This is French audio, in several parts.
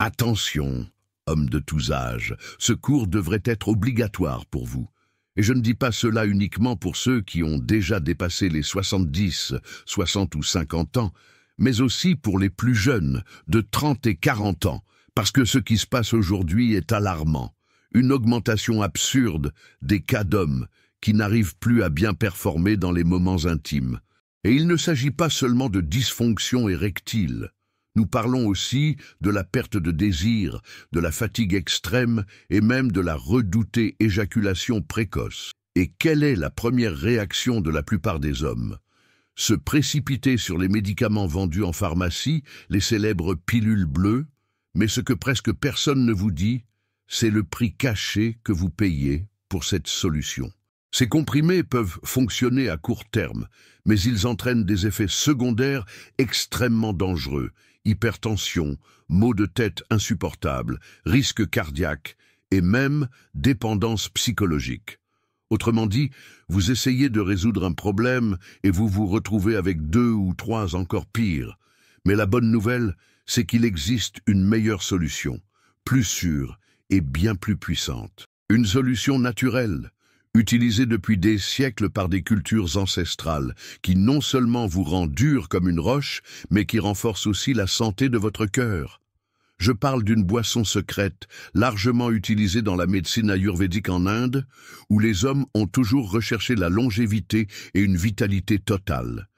Attention, hommes de tous âges, ce cours devrait être obligatoire pour vous. Et je ne dis pas cela uniquement pour ceux qui ont déjà dépassé les 70, 60 ou 50 ans, mais aussi pour les plus jeunes, de 30 et 40 ans, parce que ce qui se passe aujourd'hui est alarmant. Une augmentation absurde des cas d'hommes qui n'arrivent plus à bien performer dans les moments intimes. Et il ne s'agit pas seulement de dysfonction érectile. Nous parlons aussi de la perte de désir, de la fatigue extrême et même de la redoutée éjaculation précoce. Et quelle est la première réaction de la plupart des hommes? Se précipiter sur les médicaments vendus en pharmacie, les célèbres pilules bleues, mais ce que presque personne ne vous dit, c'est le prix caché que vous payez pour cette solution. Ces comprimés peuvent fonctionner à court terme, mais ils entraînent des effets secondaires extrêmement dangereux. Hypertension, maux de tête insupportables, risque cardiaque et même dépendance psychologique. Autrement dit, vous essayez de résoudre un problème et vous vous retrouvez avec 2 ou 3 encore pires. Mais la bonne nouvelle, c'est qu'il existe une meilleure solution, plus sûre et bien plus puissante. Une solution naturelle, utilisée depuis des siècles par des cultures ancestrales, qui non seulement vous rend dur comme une roche, mais qui renforce aussi la santé de votre cœur. Je parle d'une boisson secrète, largement utilisée dans la médecine ayurvédique en Inde, où les hommes ont toujours recherché la longévité et une vitalité totale.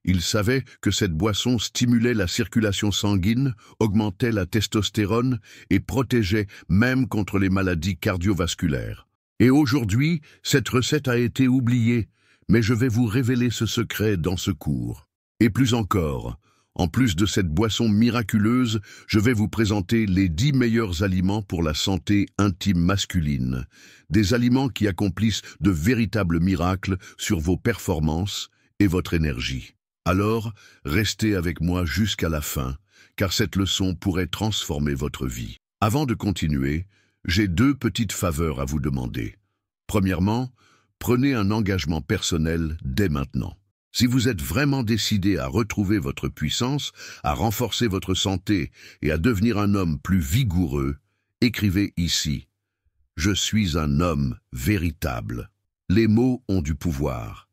Ils savaient que cette boisson stimulait la circulation sanguine, augmentait la testostérone et protégeait même contre les maladies cardiovasculaires. Et aujourd'hui, cette recette a été oubliée, mais je vais vous révéler ce secret dans ce cours. Et plus encore, en plus de cette boisson miraculeuse, je vais vous présenter les 10 meilleurs aliments pour la santé intime masculine. Des aliments qui accomplissent de véritables miracles sur vos performances et votre énergie. Alors, restez avec moi jusqu'à la fin, car cette leçon pourrait transformer votre vie. Avant de continuer, j'ai 2 petites faveurs à vous demander. Premièrement, prenez un engagement personnel dès maintenant. Si vous êtes vraiment décidé à retrouver votre puissance, à renforcer votre santé et à devenir un homme plus vigoureux, écrivez ici « Je suis un homme véritable ». Les mots ont du pouvoir.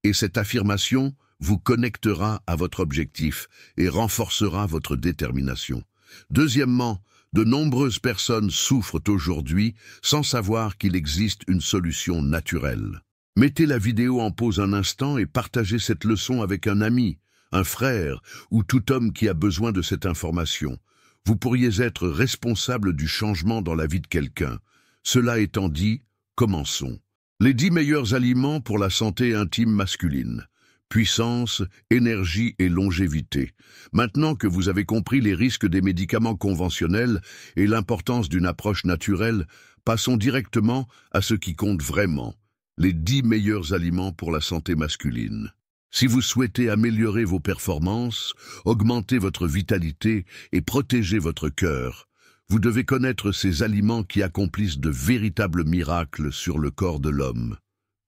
Et cette affirmation vous connectera à votre objectif et renforcera votre détermination. Deuxièmement, de nombreuses personnes souffrent aujourd'hui sans savoir qu'il existe une solution naturelle. Mettez la vidéo en pause un instant et partagez cette leçon avec un ami, un frère ou tout homme qui a besoin de cette information. Vous pourriez être responsable du changement dans la vie de quelqu'un. Cela étant dit, commençons. Les 10 meilleurs aliments pour la santé intime masculine. Puissance, énergie et longévité. Maintenant que vous avez compris les risques des médicaments conventionnels et l'importance d'une approche naturelle, passons directement à ce qui compte vraiment, les 10 meilleurs aliments pour la santé masculine. Si vous souhaitez améliorer vos performances, augmenter votre vitalité et protéger votre cœur, vous devez connaître ces aliments qui accomplissent de véritables miracles sur le corps de l'homme.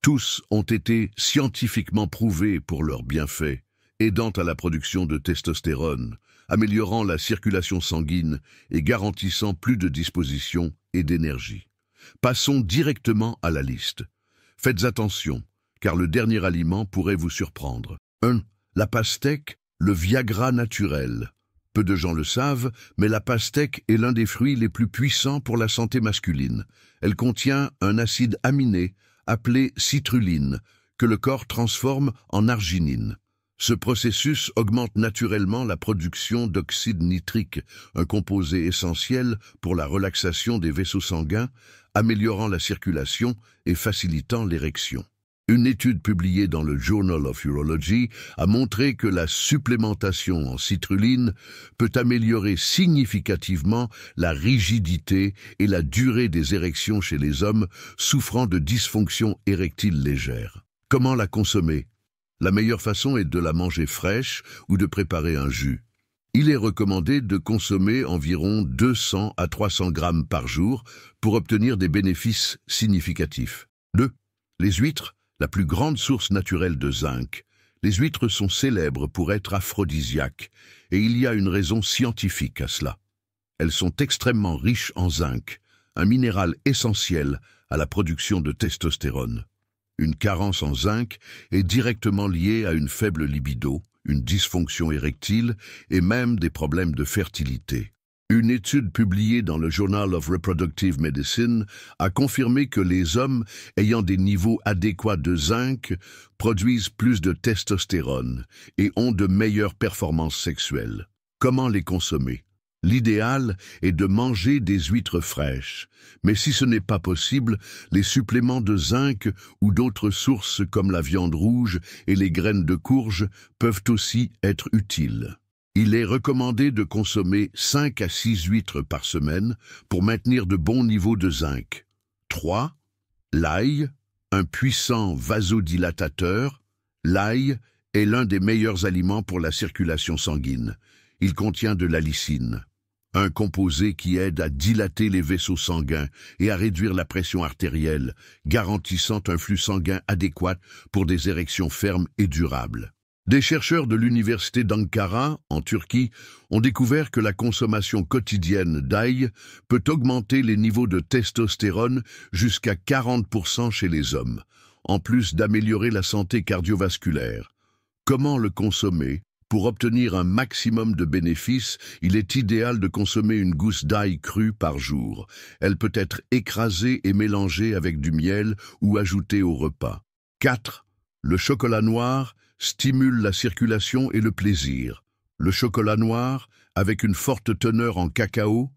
Tous ont été scientifiquement prouvés pour leurs bienfaits, aidant à la production de testostérone, améliorant la circulation sanguine et garantissant plus de disposition et d'énergie. Passons directement à la liste. Faites attention, car le dernier aliment pourrait vous surprendre. 1. La pastèque, le Viagra naturel. Peu de gens le savent, mais la pastèque est l'un des fruits les plus puissants pour la santé masculine. Elle contient un acide aminé, appelée citruline, que le corps transforme en arginine. Ce processus augmente naturellement la production d'oxyde nitrique, un composé essentiel pour la relaxation des vaisseaux sanguins, améliorant la circulation et facilitant l'érection. Une étude publiée dans le Journal of Urology a montré que la supplémentation en citrulline peut améliorer significativement la rigidité et la durée des érections chez les hommes souffrant de dysfonction érectile légère. Comment la consommer? La meilleure façon est de la manger fraîche ou de préparer un jus. Il est recommandé de consommer environ 200 à 300 grammes par jour pour obtenir des bénéfices significatifs. 2. Les huîtres, la plus grande source naturelle de zinc. Les huîtres sont célèbres pour être aphrodisiaques, et il y a une raison scientifique à cela. elles sont extrêmement riches en zinc, un minéral essentiel à la production de testostérone. Une carence en zinc est directement liée à une faible libido, une dysfonction érectile et même des problèmes de fertilité. Une étude publiée dans le Journal of Reproductive Medicine a confirmé que les hommes ayant des niveaux adéquats de zinc produisent plus de testostérone et ont de meilleures performances sexuelles. Comment les consommer? L'idéal est de manger des huîtres fraîches, mais si ce n'est pas possible, les suppléments de zinc ou d'autres sources comme la viande rouge et les graines de courge peuvent aussi être utiles. Il est recommandé de consommer 5 à 6 huîtres par semaine pour maintenir de bons niveaux de zinc. 3. L'ail, un puissant vasodilatateur. L'ail est l'un des meilleurs aliments pour la circulation sanguine. Il contient de l'allicine, un composé qui aide à dilater les vaisseaux sanguins et à réduire la pression artérielle, garantissant un flux sanguin adéquat pour des érections fermes et durables. Des chercheurs de l'université d'Ankara, en Turquie, ont découvert que la consommation quotidienne d'ail peut augmenter les niveaux de testostérone jusqu'à 40% chez les hommes, en plus d'améliorer la santé cardiovasculaire. Comment le consommer? Pour obtenir un maximum de bénéfices, il est idéal de consommer une gousse d'ail crue par jour. Elle peut être écrasée et mélangée avec du miel ou ajoutée au repas. 4. Le chocolat noir stimule la circulation et le plaisir. Le chocolat noir, avec une forte teneur en cacao,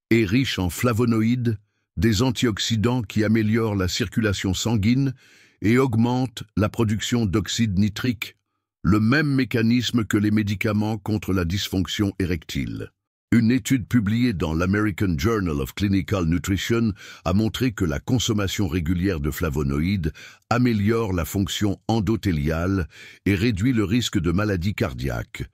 est riche en flavonoïdes, des antioxydants qui améliorent la circulation sanguine et augmentent la production d'oxyde nitrique, le même mécanisme que les médicaments contre la dysfonction érectile. Une étude publiée dans l'American Journal of Clinical Nutrition a montré que la consommation régulière de flavonoïdes améliore la fonction endothéliale et réduit le risque de maladies cardiaques.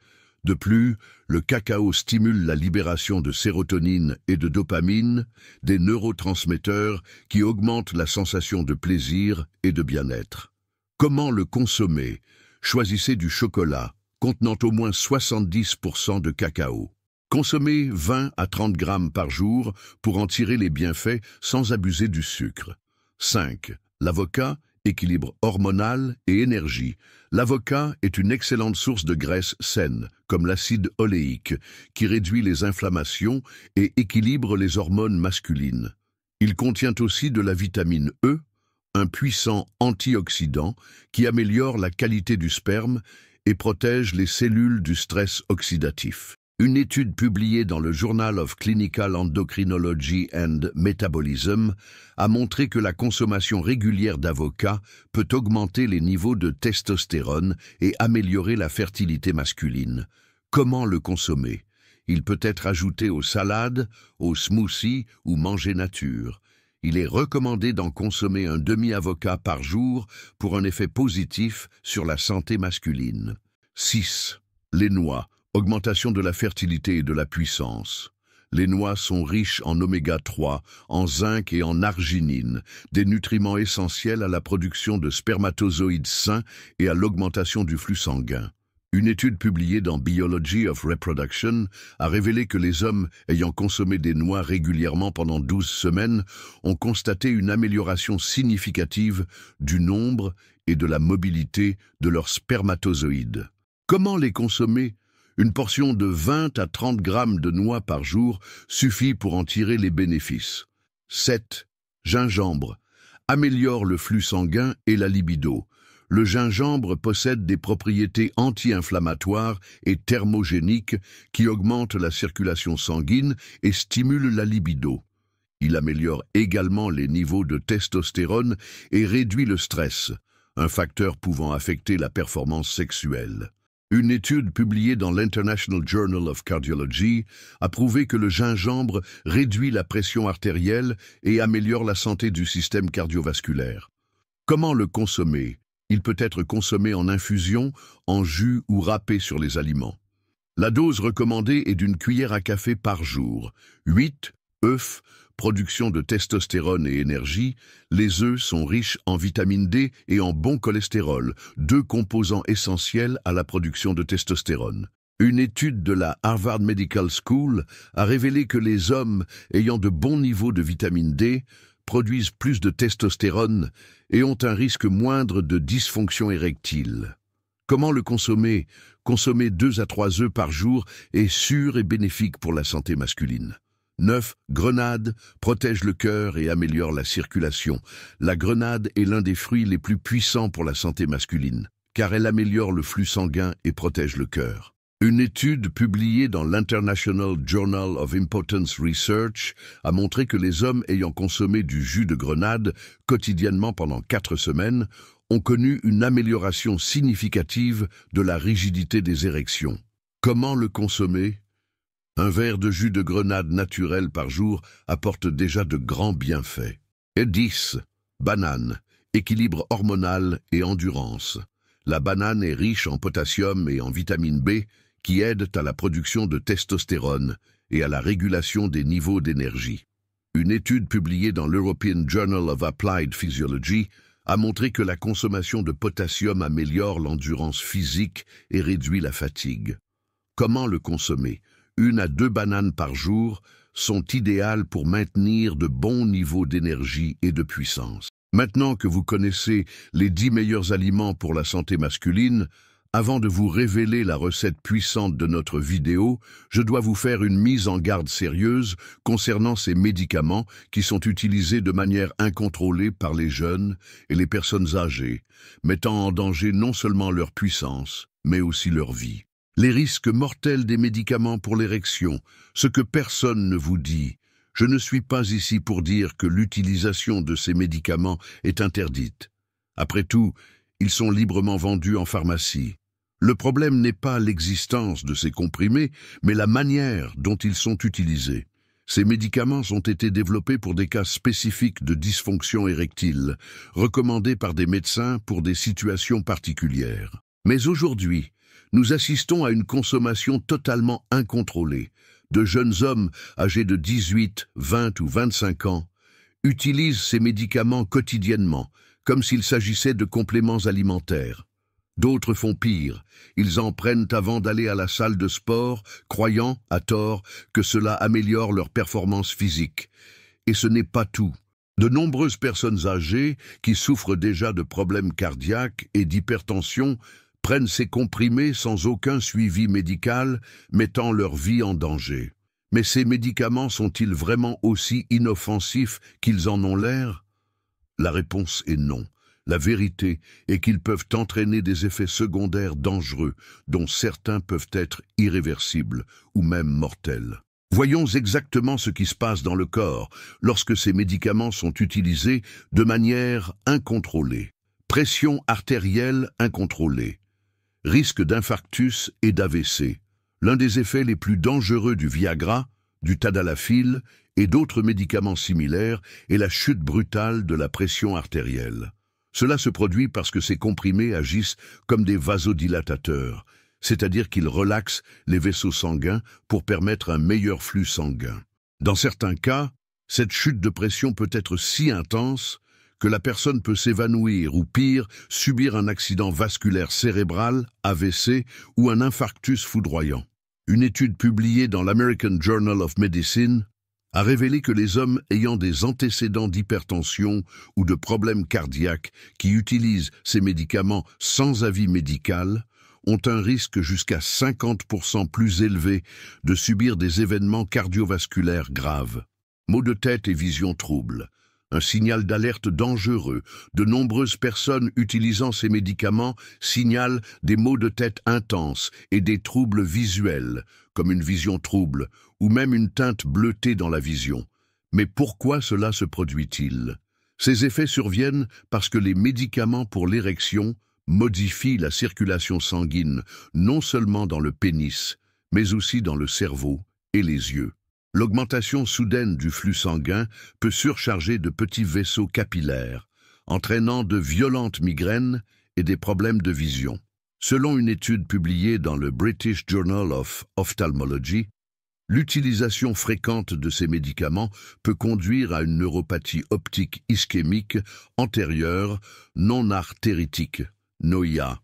De plus, le cacao stimule la libération de sérotonine et de dopamine, des neurotransmetteurs qui augmentent la sensation de plaisir et de bien-être. Comment le consommer? Choisissez du chocolat contenant au moins 70% de cacao. Consommez 20 à 30 grammes par jour pour en tirer les bienfaits sans abuser du sucre. 5. L'avocat, équilibre hormonal et énergie. L'avocat est une excellente source de graisse saine, comme l'acide oléique, qui réduit les inflammations et équilibre les hormones masculines. Il contient aussi de la vitamine E, un puissant antioxydant qui améliore la qualité du sperme et protège les cellules du stress oxydatif. Une étude publiée dans le Journal of Clinical Endocrinology and Metabolism a montré que la consommation régulière d'avocat peut augmenter les niveaux de testostérone et améliorer la fertilité masculine. Comment le consommer? Il peut être ajouté aux salades, aux smoothies ou mangé nature. Il est recommandé d'en consommer un demi-avocat par jour pour un effet positif sur la santé masculine. 6. Les noix. Augmentation de la fertilité et de la puissance. Les noix sont riches en oméga 3, en zinc et en arginine, des nutriments essentiels à la production de spermatozoïdes sains et à l'augmentation du flux sanguin. Une étude publiée dans Biology of Reproduction a révélé que les hommes ayant consommé des noix régulièrement pendant 12 semaines ont constaté une amélioration significative du nombre et de la mobilité de leurs spermatozoïdes. Comment les consommer? Une portion de 20 à 30 grammes de noix par jour suffit pour en tirer les bénéfices. 7. Gingembre. Améliore le flux sanguin et la libido. Le gingembre possède des propriétés anti-inflammatoires et thermogéniques qui augmentent la circulation sanguine et stimulent la libido. Il améliore également les niveaux de testostérone et réduit le stress, un facteur pouvant affecter la performance sexuelle. Une étude publiée dans l'International Journal of Cardiology a prouvé que le gingembre réduit la pression artérielle et améliore la santé du système cardiovasculaire. Comment le consommer? Il peut être consommé en infusion, en jus ou râpé sur les aliments. La dose recommandée est d'une cuillère à café par jour. 8. œufs, production de testostérone et énergie. Les œufs sont riches en vitamine D et en bon cholestérol, deux composants essentiels à la production de testostérone. Une étude de la Harvard Medical School a révélé que les hommes ayant de bons niveaux de vitamine D produisent plus de testostérone et ont un risque moindre de dysfonction érectile. Comment le consommer? Consommer 2 à 3 œufs par jour est sûr et bénéfique pour la santé masculine. 9. Grenade protège le cœur et améliore la circulation. La grenade est l'un des fruits les plus puissants pour la santé masculine, car elle améliore le flux sanguin et protège le cœur. Une étude publiée dans l'International Journal of Impotence Research a montré que les hommes ayant consommé du jus de grenade quotidiennement pendant 4 semaines ont connu une amélioration significative de la rigidité des érections. Comment le consommer? Un verre de jus de grenade naturel par jour apporte déjà de grands bienfaits. Et 10. Banane, équilibre hormonal et endurance. La banane est riche en potassium et en vitamine B qui aident à la production de testostérone et à la régulation des niveaux d'énergie. Une étude publiée dans l'European Journal of Applied Physiology a montré que la consommation de potassium améliore l'endurance physique et réduit la fatigue. Comment le consommer? 1 à 2 bananes par jour sont idéales pour maintenir de bons niveaux d'énergie et de puissance. Maintenant que vous connaissez les 10 meilleurs aliments pour la santé masculine, avant de vous révéler la recette puissante de notre vidéo, je dois vous faire une mise en garde sérieuse concernant ces médicaments qui sont utilisés de manière incontrôlée par les jeunes et les personnes âgées, mettant en danger non seulement leur puissance, mais aussi leur vie. Les risques mortels des médicaments pour l'érection, ce que personne ne vous dit. Je ne suis pas ici pour dire que l'utilisation de ces médicaments est interdite. Après tout, ils sont librement vendus en pharmacie. Le problème n'est pas l'existence de ces comprimés, mais la manière dont ils sont utilisés. Ces médicaments ont été développés pour des cas spécifiques de dysfonction érectile, recommandés par des médecins pour des situations particulières. Mais aujourd'hui, nous assistons à une consommation totalement incontrôlée. De jeunes hommes âgés de 18, 20 ou 25 ans utilisent ces médicaments quotidiennement, comme s'il s'agissait de compléments alimentaires. D'autres font pire, ils en prennent avant d'aller à la salle de sport, croyant, à tort, que cela améliore leur performance physique. Et ce n'est pas tout. De nombreuses personnes âgées, qui souffrent déjà de problèmes cardiaques et d'hypertension, prennent ces comprimés sans aucun suivi médical, mettant leur vie en danger. Mais ces médicaments sont-ils vraiment aussi inoffensifs qu'ils en ont l'air? La réponse est non. La vérité est qu'ils peuvent entraîner des effets secondaires dangereux, dont certains peuvent être irréversibles ou même mortels. Voyons exactement ce qui se passe dans le corps lorsque ces médicaments sont utilisés de manière incontrôlée. Pression artérielle incontrôlée. Risque d'infarctus et d'AVC. L'un des effets les plus dangereux du Viagra, du Tadalafil et d'autres médicaments similaires est la chute brutale de la pression artérielle. Cela se produit parce que ces comprimés agissent comme des vasodilatateurs, c'est-à-dire qu'ils relaxent les vaisseaux sanguins pour permettre un meilleur flux sanguin. Dans certains cas, cette chute de pression peut être si intense que la personne peut s'évanouir ou pire, subir un accident vasculaire cérébral, AVC, ou un infarctus foudroyant. Une étude publiée dans l'American Journal of Medicine a révélé que les hommes ayant des antécédents d'hypertension ou de problèmes cardiaques qui utilisent ces médicaments sans avis médical ont un risque jusqu'à 50% plus élevé de subir des événements cardiovasculaires graves. Maux de tête et vision trouble. Un signal d'alerte dangereux. De nombreuses personnes utilisant ces médicaments signalent des maux de tête intenses et des troubles visuels, comme une vision trouble, ou même une teinte bleutée dans la vision. Mais pourquoi cela se produit-il? Ces effets surviennent parce que les médicaments pour l'érection modifient la circulation sanguine, non seulement dans le pénis, mais aussi dans le cerveau et les yeux. L'augmentation soudaine du flux sanguin peut surcharger de petits vaisseaux capillaires, entraînant de violentes migraines et des problèmes de vision. Selon une étude publiée dans le British Journal of Ophthalmology, l'utilisation fréquente de ces médicaments peut conduire à une neuropathie optique ischémique antérieure non artéritique, NOIA,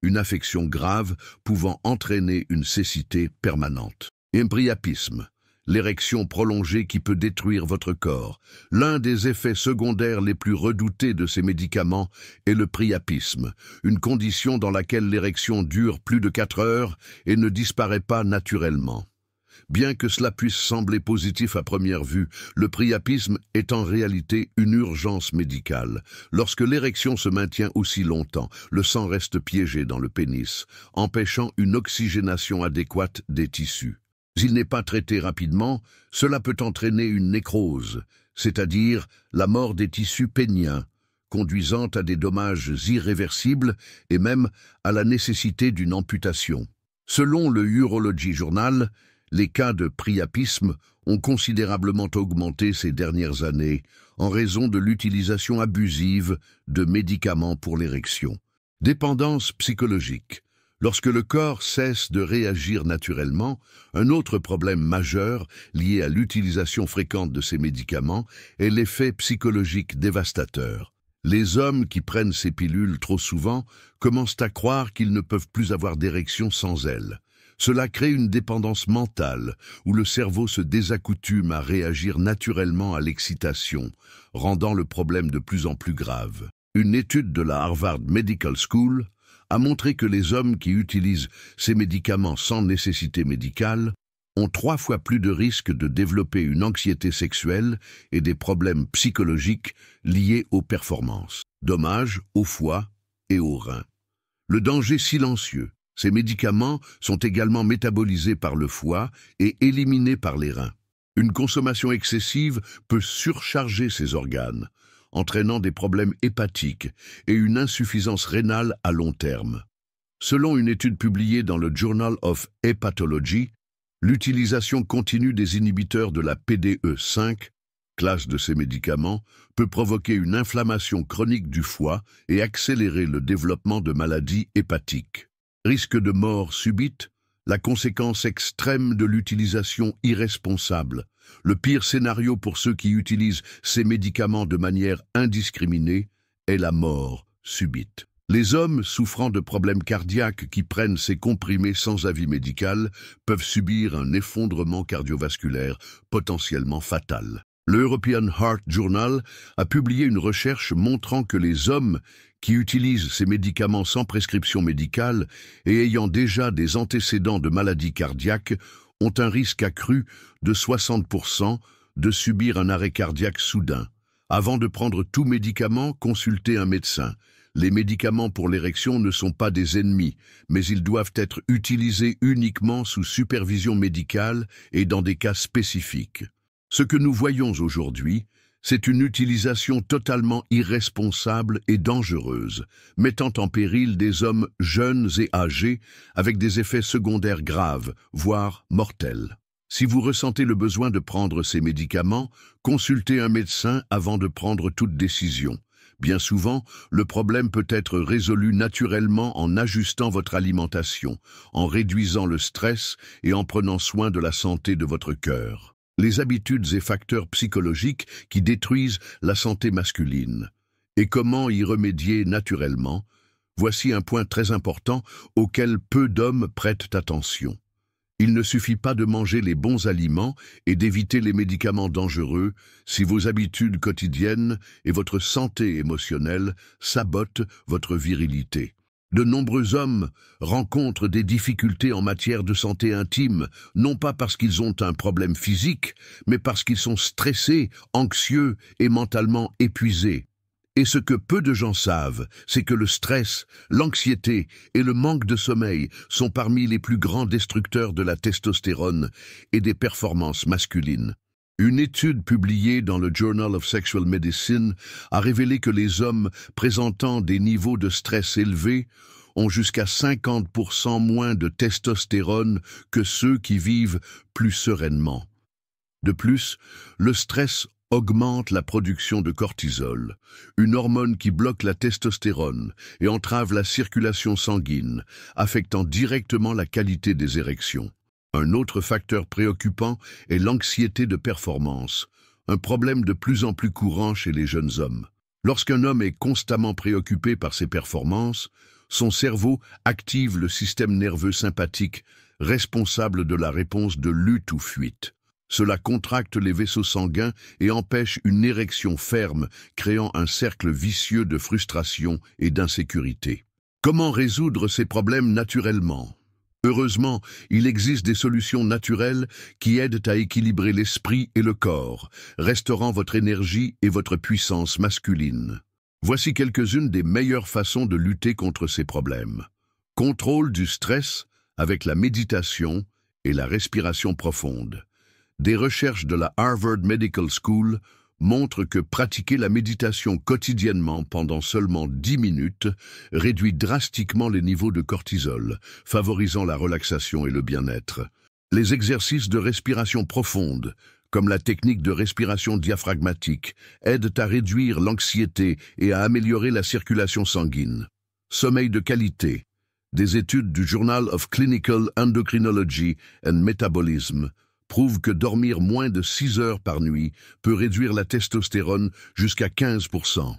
une affection grave pouvant entraîner une cécité permanente. Et un priapisme, l'érection prolongée qui peut détruire votre corps. L'un des effets secondaires les plus redoutés de ces médicaments est le priapisme, une condition dans laquelle l'érection dure plus de 4 heures et ne disparaît pas naturellement. Bien que cela puisse sembler positif à première vue, le priapisme est en réalité une urgence médicale. Lorsque l'érection se maintient aussi longtemps, le sang reste piégé dans le pénis, empêchant une oxygénation adéquate des tissus. S'il n'est pas traité rapidement, cela peut entraîner une nécrose, c'est-à-dire la mort des tissus péniens, conduisant à des dommages irréversibles et même à la nécessité d'une amputation. Selon le Urology Journal, les cas de priapisme ont considérablement augmenté ces dernières années en raison de l'utilisation abusive de médicaments pour l'érection. Dépendance psychologique. Lorsque le corps cesse de réagir naturellement, un autre problème majeur lié à l'utilisation fréquente de ces médicaments est l'effet psychologique dévastateur. Les hommes qui prennent ces pilules trop souvent commencent à croire qu'ils ne peuvent plus avoir d'érection sans elles. Cela crée une dépendance mentale où le cerveau se désaccoutume à réagir naturellement à l'excitation, rendant le problème de plus en plus grave. Une étude de la Harvard Medical School a montré que les hommes qui utilisent ces médicaments sans nécessité médicale ont 3 fois plus de risques de développer une anxiété sexuelle et des problèmes psychologiques liés aux performances. Dommages au foie et aux reins. Le danger silencieux. Ces médicaments sont également métabolisés par le foie et éliminés par les reins. Une consommation excessive peut surcharger ces organes, entraînant des problèmes hépatiques et une insuffisance rénale à long terme. Selon une étude publiée dans le Journal of Hepatology, l'utilisation continue des inhibiteurs de la PDE5, classe de ces médicaments, peut provoquer une inflammation chronique du foie et accélérer le développement de maladies hépatiques. Risque de mort subite, la conséquence extrême de l'utilisation irresponsable. Le pire scénario pour ceux qui utilisent ces médicaments de manière indiscriminée est la mort subite. Les hommes souffrant de problèmes cardiaques qui prennent ces comprimés sans avis médical peuvent subir un effondrement cardiovasculaire potentiellement fatal. Le European Heart Journal a publié une recherche montrant que les hommes qui utilisent ces médicaments sans prescription médicale et ayant déjà des antécédents de maladies cardiaques ont un risque accru de 60% de subir un arrêt cardiaque soudain. Avant de prendre tout médicament, consultez un médecin. Les médicaments pour l'érection ne sont pas des ennemis, mais ils doivent être utilisés uniquement sous supervision médicale et dans des cas spécifiques. Ce que nous voyons aujourd'hui, c'est une utilisation totalement irresponsable et dangereuse, mettant en péril des hommes jeunes et âgés avec des effets secondaires graves, voire mortels. Si vous ressentez le besoin de prendre ces médicaments, consultez un médecin avant de prendre toute décision. Bien souvent, le problème peut être résolu naturellement en ajustant votre alimentation, en réduisant le stress et en prenant soin de la santé de votre cœur. Les habitudes et facteurs psychologiques qui détruisent la santé masculine. Et comment y remédier naturellement? Voici un point très important auquel peu d'hommes prêtent attention. Il ne suffit pas de manger les bons aliments et d'éviter les médicaments dangereux si vos habitudes quotidiennes et votre santé émotionnelle sabotent votre virilité. De nombreux hommes rencontrent des difficultés en matière de santé intime, non pas parce qu'ils ont un problème physique, mais parce qu'ils sont stressés, anxieux et mentalement épuisés. Et ce que peu de gens savent, c'est que le stress, l'anxiété et le manque de sommeil sont parmi les plus grands destructeurs de la testostérone et des performances masculines. Une étude publiée dans le Journal of Sexual Medicine a révélé que les hommes présentant des niveaux de stress élevés ont jusqu'à 50% moins de testostérone que ceux qui vivent plus sereinement. De plus, le stress augmente la production de cortisol, une hormone qui bloque la testostérone et entrave la circulation sanguine, affectant directement la qualité des érections. Un autre facteur préoccupant est l'anxiété de performance, un problème de plus en plus courant chez les jeunes hommes. Lorsqu'un homme est constamment préoccupé par ses performances, son cerveau active le système nerveux sympathique, responsable de la réponse de lutte ou fuite. Cela contracte les vaisseaux sanguins et empêche une érection ferme, créant un cercle vicieux de frustration et d'insécurité. Comment résoudre ces problèmes naturellement? Heureusement, il existe des solutions naturelles qui aident à équilibrer l'esprit et le corps, restaurant votre énergie et votre puissance masculine. Voici quelques-unes des meilleures façons de lutter contre ces problèmes. Contrôle du stress avec la méditation et la respiration profonde. Des recherches de la Harvard Medical School montrent que pratiquer la méditation quotidiennement pendant seulement 10 minutes réduit drastiquement les niveaux de cortisol, favorisant la relaxation et le bien-être. Les exercices de respiration profonde, comme la technique de respiration diaphragmatique, aident à réduire l'anxiété et à améliorer la circulation sanguine. Sommeil de qualité. Des études du Journal of Clinical Endocrinology and Metabolism prouvent que dormir moins de 6 heures par nuit peut réduire la testostérone jusqu'à 15%.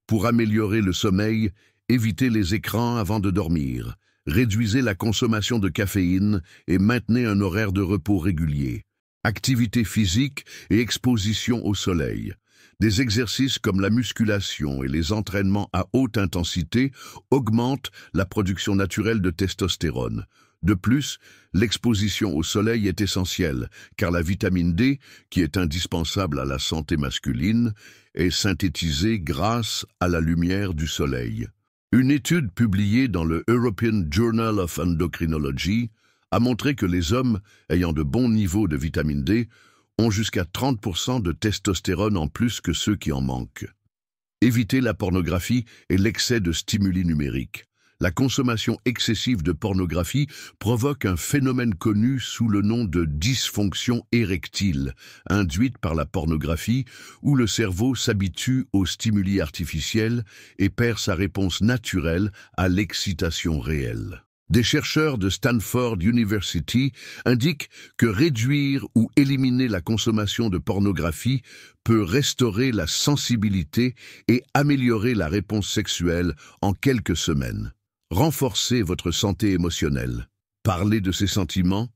Pour améliorer le sommeil, évitez les écrans avant de dormir, réduisez la consommation de caféine et maintenez un horaire de repos régulier. Activité physique et exposition au soleil. Des exercices comme la musculation et les entraînements à haute intensité augmentent la production naturelle de testostérone. De plus, l'exposition au soleil est essentielle, car la vitamine D, qui est indispensable à la santé masculine, est synthétisée grâce à la lumière du soleil. Une étude publiée dans le European Journal of Endocrinology a montré que les hommes ayant de bons niveaux de vitamine D ont jusqu'à 30% de testostérone en plus que ceux qui en manquent. Évitez la pornographie et l'excès de stimuli numériques. La consommation excessive de pornographie provoque un phénomène connu sous le nom de dysfonction érectile, induite par la pornographie, où le cerveau s'habitue aux stimuli artificiels et perd sa réponse naturelle à l'excitation réelle. Des chercheurs de Stanford University indiquent que réduire ou éliminer la consommation de pornographie peut restaurer la sensibilité et améliorer la réponse sexuelle en quelques semaines. Renforcez votre santé émotionnelle. Parlez de ces sentiments.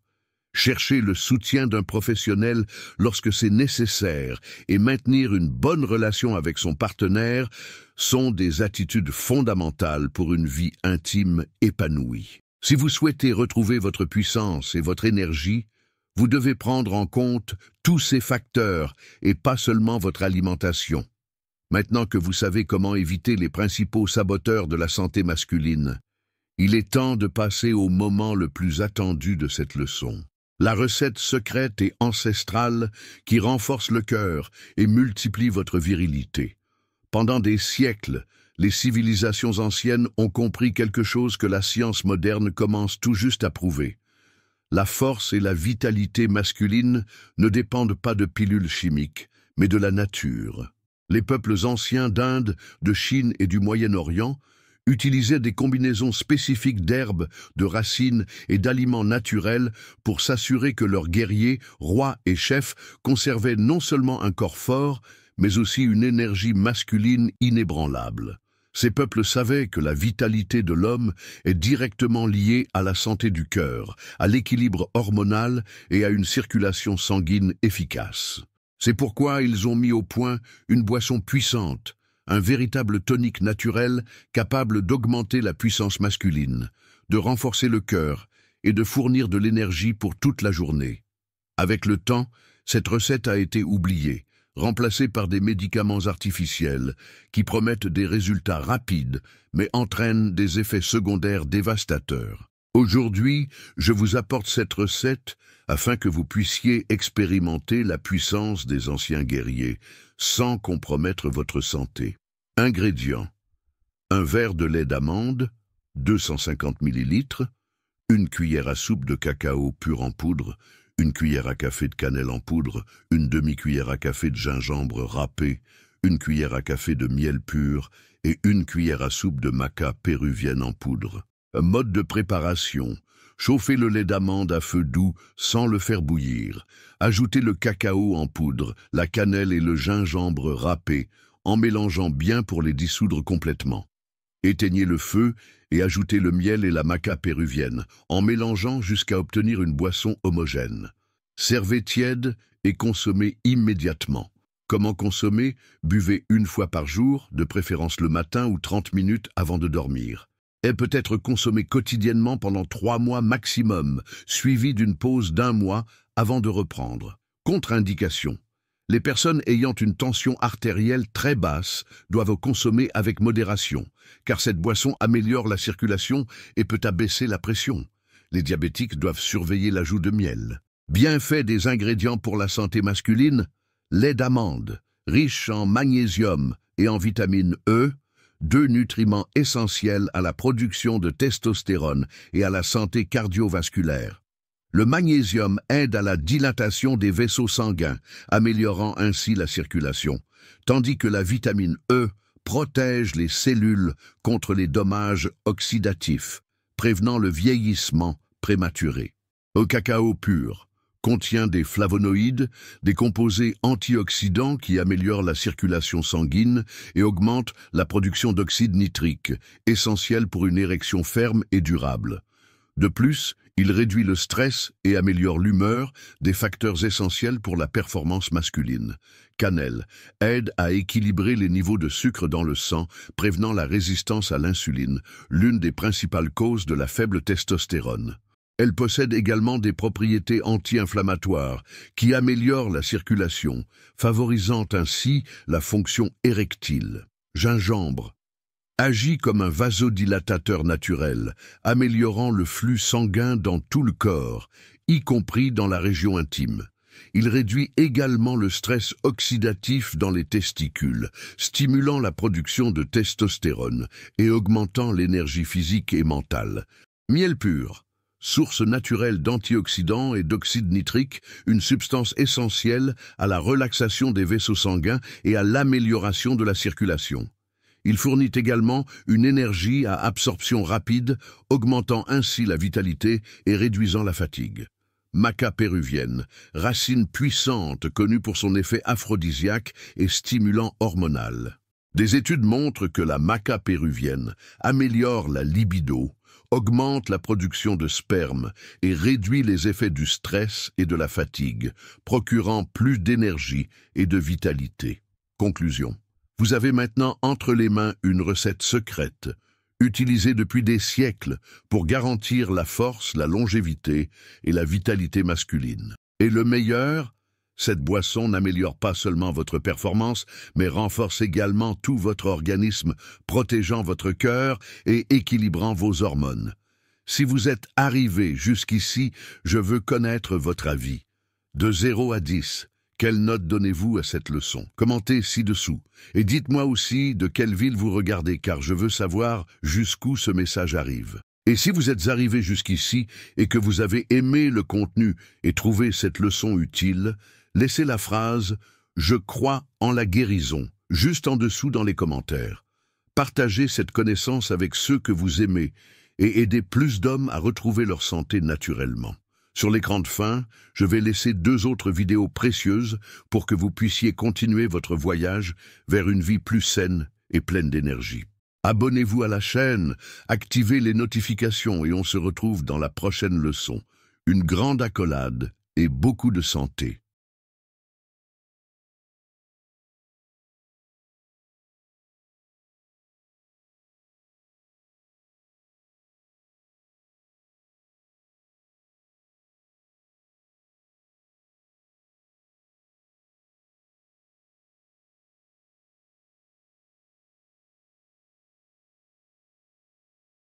Cherchez le soutien d'un professionnel lorsque c'est nécessaire et maintenir une bonne relation avec son partenaire sont des attitudes fondamentales pour une vie intime épanouie. Si vous souhaitez retrouver votre puissance et votre énergie, vous devez prendre en compte tous ces facteurs et pas seulement votre alimentation. Maintenant que vous savez comment éviter les principaux saboteurs de la santé masculine, il est temps de passer au moment le plus attendu de cette leçon. La recette secrète et ancestrale qui renforce le cœur et multiplie votre virilité. Pendant des siècles, les civilisations anciennes ont compris quelque chose que la science moderne commence tout juste à prouver. La force et la vitalité masculine ne dépendent pas de pilules chimiques, mais de la nature. Les peuples anciens d'Inde, de Chine et du Moyen-Orient utilisaient des combinaisons spécifiques d'herbes, de racines et d'aliments naturels pour s'assurer que leurs guerriers, rois et chefs conservaient non seulement un corps fort, mais aussi une énergie masculine inébranlable. Ces peuples savaient que la vitalité de l'homme est directement liée à la santé du cœur, à l'équilibre hormonal et à une circulation sanguine efficace. C'est pourquoi ils ont mis au point une boisson puissante, un véritable tonique naturel capable d'augmenter la puissance masculine, de renforcer le cœur et de fournir de l'énergie pour toute la journée. Avec le temps, cette recette a été oubliée, remplacée par des médicaments artificiels qui promettent des résultats rapides mais entraînent des effets secondaires dévastateurs. Aujourd'hui, je vous apporte cette recette afin que vous puissiez expérimenter la puissance des anciens guerriers sans compromettre votre santé. Ingrédients: un verre de lait d'amande, 250 ml, une cuillère à soupe de cacao pur en poudre, une cuillère à café de cannelle en poudre, une demi-cuillère à café de gingembre râpé, une cuillère à café de miel pur et une cuillère à soupe de maca péruvienne en poudre. Mode de préparation: chauffez le lait d'amande à feu doux sans le faire bouillir. Ajoutez le cacao en poudre, la cannelle et le gingembre râpé, en mélangeant bien pour les dissoudre complètement. Éteignez le feu et ajoutez le miel et la maca péruvienne, en mélangeant jusqu'à obtenir une boisson homogène. Servez tiède et consommez immédiatement. Comment consommer? Buvez une fois par jour, de préférence le matin ou 30 minutes avant de dormir. Elle peut être consommée quotidiennement pendant 3 mois maximum, suivie d'une pause d'1 mois avant de reprendre. Contre-indication. Les personnes ayant une tension artérielle très basse doivent consommer avec modération, car cette boisson améliore la circulation et peut abaisser la pression. Les diabétiques doivent surveiller l'ajout de miel. Bienfaits des ingrédients pour la santé masculine: lait d'amande, riche en magnésium et en vitamine E, 2 nutriments essentiels à la production de testostérone et à la santé cardiovasculaire. Le magnésium aide à la dilatation des vaisseaux sanguins, améliorant ainsi la circulation, tandis que la vitamine E protège les cellules contre les dommages oxydatifs, prévenant le vieillissement prématuré. Au cacao pur contient des flavonoïdes, des composés antioxydants qui améliorent la circulation sanguine et augmentent la production d'oxyde nitrique, essentiel pour une érection ferme et durable. De plus, il réduit le stress et améliore l'humeur, des facteurs essentiels pour la performance masculine. Cannelle aide à équilibrer les niveaux de sucre dans le sang, prévenant la résistance à l'insuline, l'une des principales causes de la faible testostérone. Elle possède également des propriétés anti-inflammatoires qui améliorent la circulation, favorisant ainsi la fonction érectile. Gingembre agit comme un vasodilatateur naturel, améliorant le flux sanguin dans tout le corps, y compris dans la région intime. Il réduit également le stress oxydatif dans les testicules, stimulant la production de testostérone et augmentant l'énergie physique et mentale. Miel pur, source naturelle d'antioxydants et d'oxyde nitrique, une substance essentielle à la relaxation des vaisseaux sanguins et à l'amélioration de la circulation. Il fournit également une énergie à absorption rapide, augmentant ainsi la vitalité et réduisant la fatigue. Maca péruvienne, racine puissante connue pour son effet aphrodisiaque et stimulant hormonal. Des études montrent que la maca péruvienne améliore la libido, augmente la production de sperme et réduit les effets du stress et de la fatigue, procurant plus d'énergie et de vitalité. Conclusion. Vous avez maintenant entre les mains une recette secrète, utilisée depuis des siècles pour garantir la force, la longévité et la vitalité masculine. Et le meilleur, cette boisson n'améliore pas seulement votre performance, mais renforce également tout votre organisme, protégeant votre cœur et équilibrant vos hormones. Si vous êtes arrivé jusqu'ici, je veux connaître votre avis. De 0 à 10, quelle note donnez-vous à cette leçon? Commentez ci-dessous. Et dites-moi aussi de quelle ville vous regardez, car je veux savoir jusqu'où ce message arrive. Et si vous êtes arrivé jusqu'ici et que vous avez aimé le contenu et trouvé cette leçon utile, laissez la phrase « Je crois en la guérison » juste en dessous dans les commentaires. Partagez cette connaissance avec ceux que vous aimez et aidez plus d'hommes à retrouver leur santé naturellement. Sur l'écran de fin, je vais laisser 2 autres vidéos précieuses pour que vous puissiez continuer votre voyage vers une vie plus saine et pleine d'énergie. Abonnez-vous à la chaîne, activez les notifications et on se retrouve dans la prochaine leçon. Une grande accolade et beaucoup de santé.